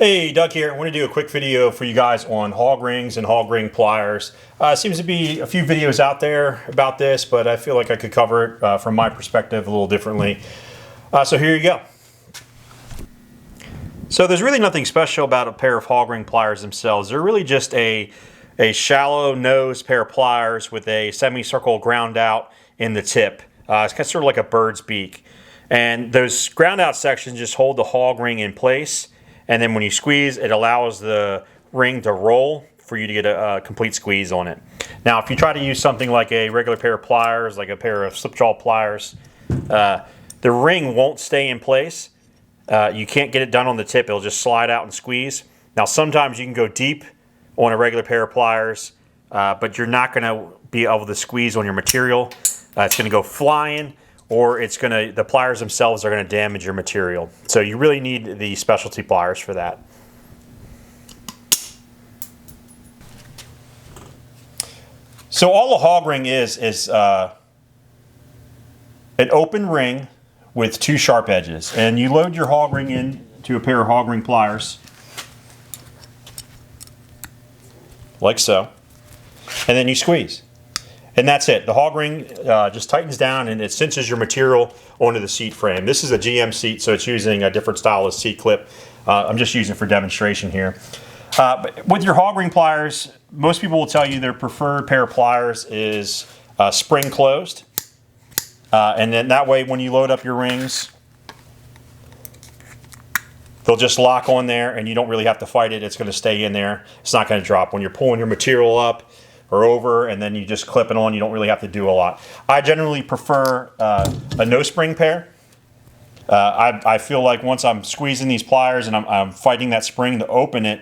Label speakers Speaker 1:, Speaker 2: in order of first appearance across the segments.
Speaker 1: Hey, Doug here. I want to do a quick video for you guys on hog rings and hog ring pliers. Seems to be a few videos out there about this, but I feel like I could cover it from my perspective a little differently. So here you go. So there's really nothing special about a pair of hog ring pliers themselves. They're really just a shallow nose pair of pliers with a semicircle ground out in the tip. It's kind of sort of like a bird's beak. And those ground out sections just hold the hog ring in place. And then when you squeeze, it allows the ring to roll for you to get a complete squeeze on it. Now, if you try to use something like a regular pair of pliers, like a pair of slip jaw pliers, the ring won't stay in place. You can't get it done on the tip. It'll just slide out and squeeze. Now, sometimes you can go deep on a regular pair of pliers, but you're not going to be able to squeeze on your material. It's going to go flying, or the pliers themselves are going to damage your material. So you really need the specialty pliers for that. So all a hog ring is an open ring with two sharp edges. And you load your hog ring into a pair of hog ring pliers, like so, and then you squeeze. And that's it. The hog ring just tightens down and it cinches your material onto the seat frame. This is a GM seat, so it's using a different style of seat clip. I'm just using it for demonstration here. But with your hog ring pliers, most people will tell you their preferred pair of pliers is spring closed. And then that way when you load up your rings, they'll just lock on there and you don't really have to fight it. It's going to stay in there. It's not going to drop. When you're pulling your material up or over and then you just clip it on, you don't really have to do a lot. I generally prefer a no spring pair. I feel like once I'm squeezing these pliers and I'm fighting that spring to open it,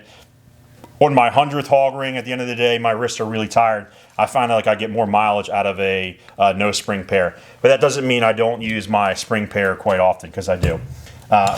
Speaker 1: on my 100th hog ring at the end of the day, my wrists are really tired. I find like I get more mileage out of a no spring pair. But that doesn't mean I don't use my spring pair quite often, because I do.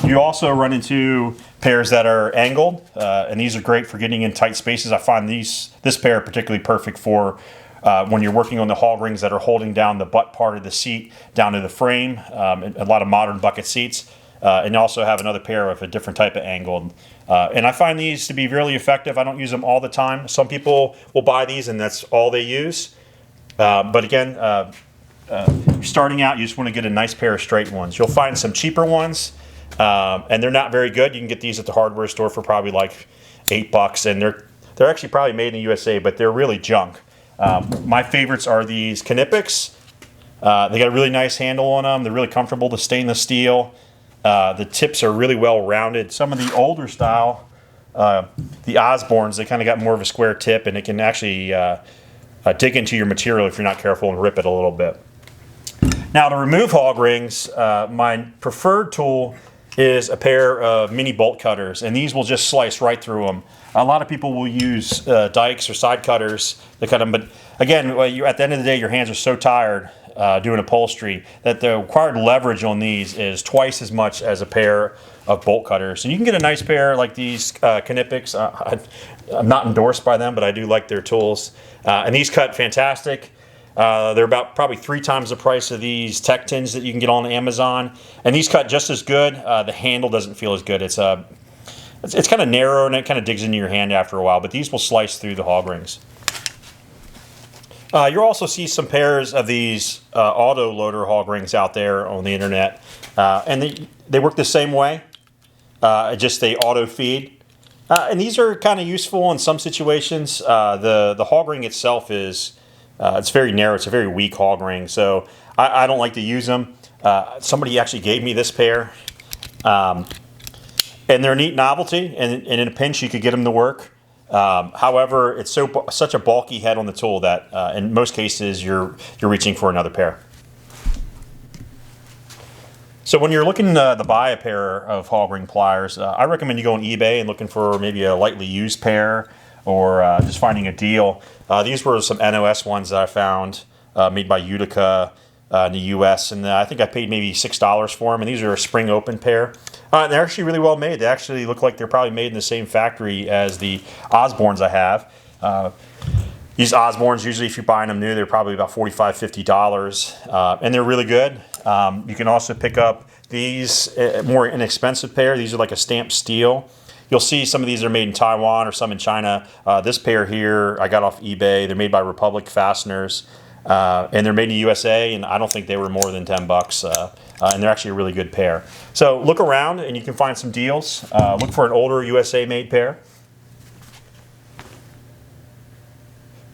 Speaker 1: You also run into pairs that are angled, and these are great for getting in tight spaces. I find this pair particularly perfect for when you're working on the hog rings that are holding down the butt part of the seat down to the frame. A lot of modern bucket seats, and you also have another pair of a different type of angled. And I find these to be really effective. I don't use them all the time. Some people will buy these and that's all they use. But again, you're starting out, you just want to get a nice pair of straight ones. You'll find some cheaper ones. And they're not very good. You can get these at the hardware store for probably like $8, and they're actually probably made in the USA, but they're really junk. My favorites are these Knipex. They got a really nice handle on them. They're really comfortable. The stainless steel. The tips are really well rounded. Some of the older style, the Osbornes, they kind of got more of a square tip, and it can actually dig into your material if you're not careful and rip it a little bit. Now to remove hog rings, my preferred tool is a pair of mini bolt cutters, and these will just slice right through them. A lot of people will use dikes or side cutters to cut them, but again, at the end of the day, your hands are so tired doing upholstery that the required leverage on these is twice as much as a pair of bolt cutters. And you can get a nice pair like these Knipex. I'm not endorsed by them, but I do like their tools. And these cut fantastic. They're about probably 3 times the price of these tech tins that you can get on Amazon, and these cut just as good. The handle doesn't feel as good. It's kind of narrow and it kind of digs into your hand after a while, but these will slice through the hog rings. You'll also see some pairs of these auto loader hog rings out there on the internet, and they work the same way. Just they auto feed, and these are kind of useful in some situations. The hog ring itself is it's very narrow. It's a very weak hog ring, so I don't like to use them. Somebody actually gave me this pair, and they're a neat novelty, and in a pinch you could get them to work. However, it's such a bulky head on the tool that in most cases you're reaching for another pair. So when you're looking to buy a pair of hog ring pliers, I recommend you go on eBay and looking for maybe a lightly used pair, or just finding a deal. These were some NOS ones that I found, made by Utica in the US, and I think I paid maybe $6 for them, and these are a spring open pair. And they're actually really well made. They actually look like they're probably made in the same factory as the Osbornes I have. These Osbornes, usually if you're buying them new, they're probably about $45, $50, and they're really good. You can also pick up these more inexpensive pair. These are like a stamped steel. you'll see some of these are made in Taiwan or some in China. This pair here I got off eBay. They're made by Republic Fasteners, and they're made in the USA, and I don't think they were more than 10 bucks. And they're actually a really good pair. So look around and you can find some deals. Look for an older USA made pair.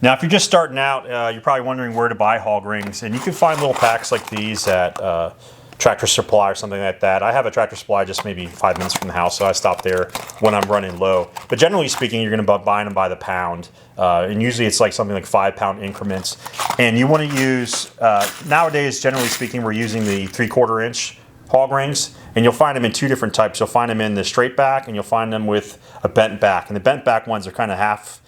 Speaker 1: Now, if you're just starting out, you're probably wondering where to buy hog rings, and you can find little packs like these at Tractor Supply or something like that. I have a Tractor Supply just maybe 5 minutes from the house, so I stop there when I'm running low. But generally speaking, you're going to be buying them by the pound, and usually it's like something like 5-pound increments. And you want to use, nowadays, generally speaking, we're using the 3/4 inch hog rings, and you'll find them in two different types. You'll find them in the straight back, and you'll find them with a bent back. And the bent back ones are kind of half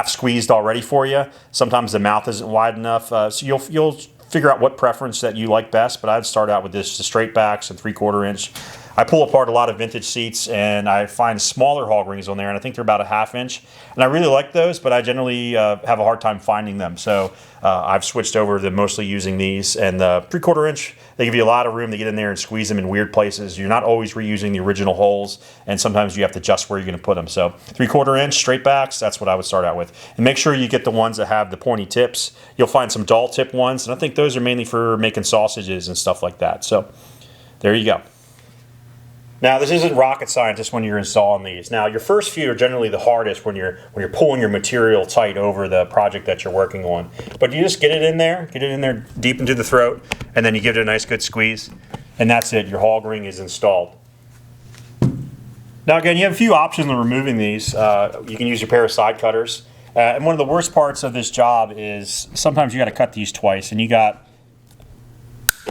Speaker 1: squeezed already for you. Sometimes the mouth isn't wide enough, so you'll figure out what preference that you like best. But I'd start out with the straight backs and 3/4 inch. I pull apart a lot of vintage seats, and I find smaller hog rings on there, and I think they're about a 1/2 inch. And I really like those, but I generally have a hard time finding them. So I've switched over to mostly using these. And the 3/4 inch, they give you a lot of room to get in there and squeeze them in weird places. You're not always reusing the original holes, and sometimes you have to adjust where you're going to put them. So 3/4 inch straight backs, that's what I would start out with. And make sure you get the ones that have the pointy tips. You'll find some dull tip ones, and I think those are mainly for making sausages and stuff like that. So there you go. Now, this isn't rocket science when you're installing these. Now, your first few are generally the hardest when you're pulling your material tight over the project that you're working on. But you just get it in there deep into the throat, and then you give it a nice good squeeze, and that's it. Your hog ring is installed. Now, again, you have a few options in removing these. You can use your pair of side cutters. And one of the worst parts of this job is sometimes you got to cut these twice, and you got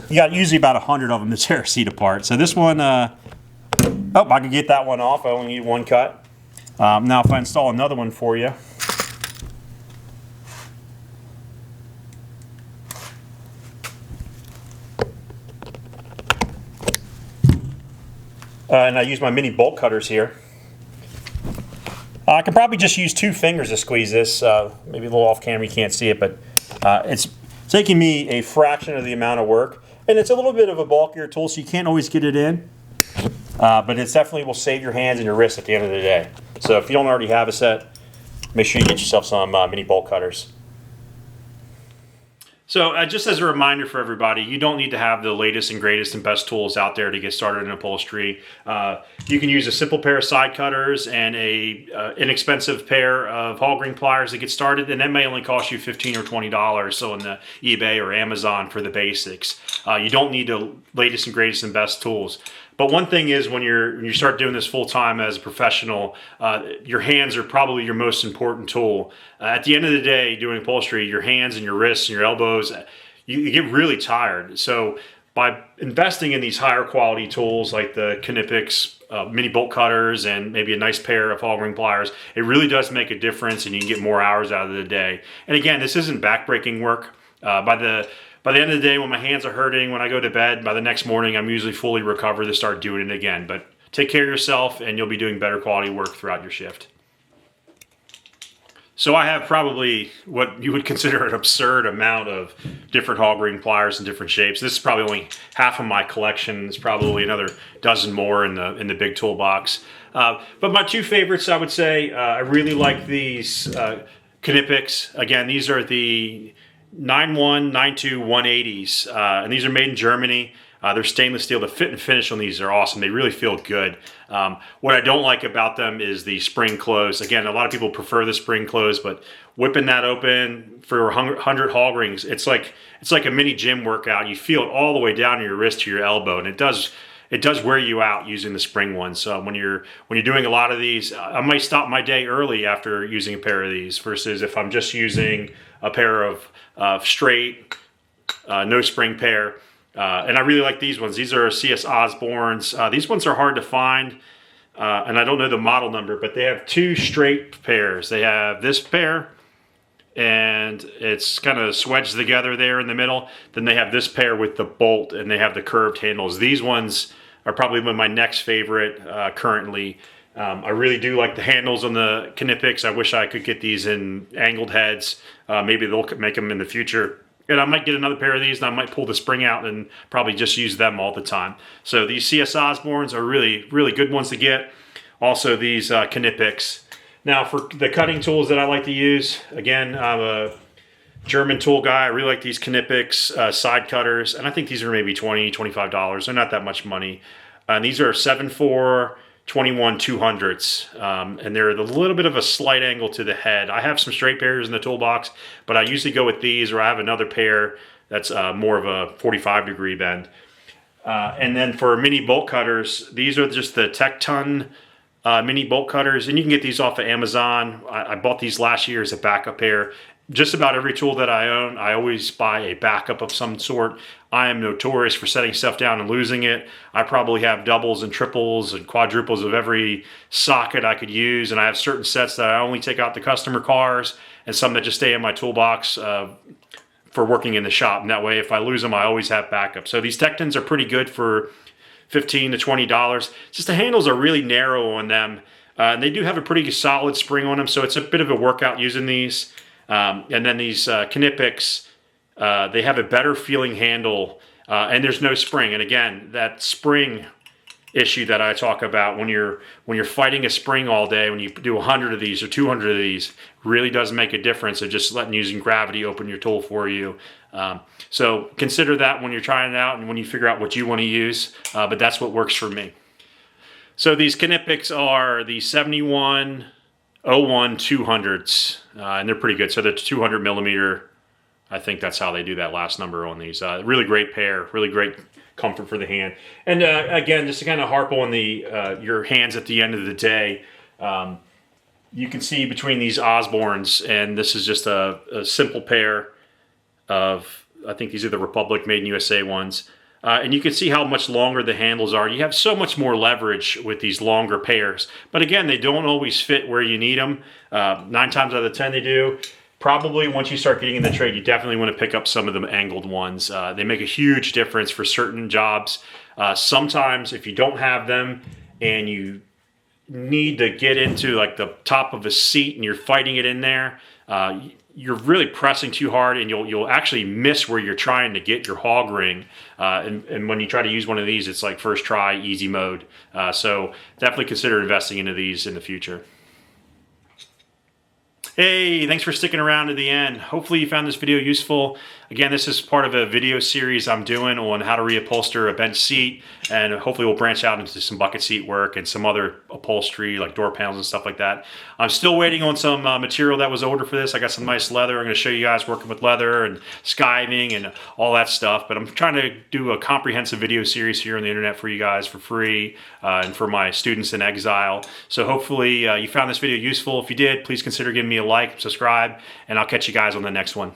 Speaker 1: usually about 100 of them to tear a seat apart. So this one, oh, I can get that one off. I only need one cut. Now if I install another one for you. And I use my mini bolt cutters here. I can probably just use 2 fingers to squeeze this. Maybe a little off camera, you can't see it, but it's taking me a fraction of the amount of work. And it's a little bit of a bulkier tool, so you can't always get it in. But it definitely will save your hands and your wrists at the end of the day. So if you don't already have a set, make sure you get yourself some mini bolt cutters. So just as a reminder for everybody, you don't need to have the latest and greatest and best tools out there to get started in upholstery. You can use a simple pair of side cutters and a inexpensive pair of hog ring pliers to get started, and that may only cost you $15 or $20 so on the eBay or Amazon for the basics. You don't need the latest and greatest and best tools. But one thing is when you start doing this full time as a professional, your hands are probably your most important tool. At the end of the day, doing upholstery, your hands and your wrists and your elbows, you get really tired. So by investing in these higher quality tools like the Knipex mini bolt cutters and maybe a nice pair of hog ring pliers, it really does make a difference, and you can get more hours out of the day. And again, this isn't backbreaking work. By the end of the day, when my hands are hurting, when I go to bed, by the next morning, I'm usually fully recovered to start doing it again. But take care of yourself, and you'll be doing better quality work throughout your shift. So I have probably what you would consider an absurd amount of different hog ring pliers in different shapes. This is probably only half of my collection. There's probably another dozen more in the big toolbox. But my 2 favorites, I would say, I really like these Knipex. Again, these are the 91, 92, 180s, and these are made in Germany. They're stainless steel. The fit and finish on these are awesome. They really feel good. What I don't like about them is the spring close. Again, a lot of people prefer the spring close, but whipping that open for 100 hog rings, it's like a mini gym workout. You feel it all the way down to your wrist to your elbow, and it does wear you out using the spring ones. So when you're doing a lot of these, I might stop my day early after using a pair of these versus if I'm just using a pair of straight, no spring pair. And I really like these ones. These are CS Osborne's. These ones are hard to find, and I don't know the model number, but they have 2 straight pairs. They have this pair, and it's kind of swedged together there in the middle. Then they have this pair with the bolt, and they have the curved handles. These ones are probably my next favorite currently. I really do like the handles on the Knipex. I wish I could get these in angled heads. Maybe they'll make them in the future. And I might get another pair of these, and I might pull the spring out and probably just use them all the time. So these CS Osborne's are really, really good ones to get. Also these Knipex. Now for the cutting tools that I like to use, again, I'm a German tool guy. I really like these Knipex side cutters, and I think these are maybe $20, $25. They're not that much money. These are 7.4 21 200s, and they're a little bit of a slight angle to the head. I have some straight pairs in the toolbox, but I usually go with these, or I have another pair that's more of a 45-degree bend. And then for mini bolt cutters, these are just the Tecton mini bolt cutters, and you can get these off of Amazon. I bought these last year as a backup pair. Just about every tool that I own, I always buy a backup of some sort. I am notorious for setting stuff down and losing it. I probably have doubles and triples and quadruples of every socket I could use, and I have certain sets that I only take out to customer cars and some that just stay in my toolbox for working in the shop. And that way, if I lose them, I always have backup. So these Tectons are pretty good for $15 to $20. Just the handles are really narrow on them. And they do have a pretty solid spring on them, so it's a bit of a workout using these. And then these Knipex, they have a better feeling handle, and there's no spring. And again, that spring issue that I talk about when you're fighting a spring all day, when you do 100 of these or 200 of these, really does make a difference of just letting using gravity open your tool for you. So consider that when you're trying it out and when you figure out what you want to use, but that's what works for me. So these Knipex are the 7101 200s, and they're pretty good. So they're 200 millimeter. I think that's how they do that last number on these. Really great pair, really great comfort for the hand. And again, just to kind of harp on the your hands at the end of the day, you can see between these Osbornes, and this is just a simple pair of, I think these are the Republic Made in USA ones. And you can see how much longer the handles are. You have so much more leverage with these longer pairs. But again, they don't always fit where you need them. 9 times out of 10 they do. Probably once you start getting in the trade, you definitely want to pick up some of the angled ones. They make a huge difference for certain jobs. Sometimes if you don't have them and you need to get into like the top of a seat and you're fighting it in there, you're really pressing too hard, and you'll actually miss where you're trying to get your hog ring. And when you try to use one of these, it's like first try, easy mode. So definitely consider investing into these in the future. Hey, thanks for sticking around to the end. Hopefully you found this video useful. Again, this is part of a video series I'm doing on how to reupholster a bench seat, and hopefully we'll branch out into some bucket seat work and some other upholstery like door panels and stuff like that. I'm still waiting on some material that was ordered for this. I got some nice leather. I'm going to show you guys working with leather and skiving and all that stuff, but I'm trying to do a comprehensive video series here on the internet for you guys for free and for my students in exile. So hopefully you found this video useful. If you did, please consider giving me a like, subscribe, and I'll catch you guys on the next one.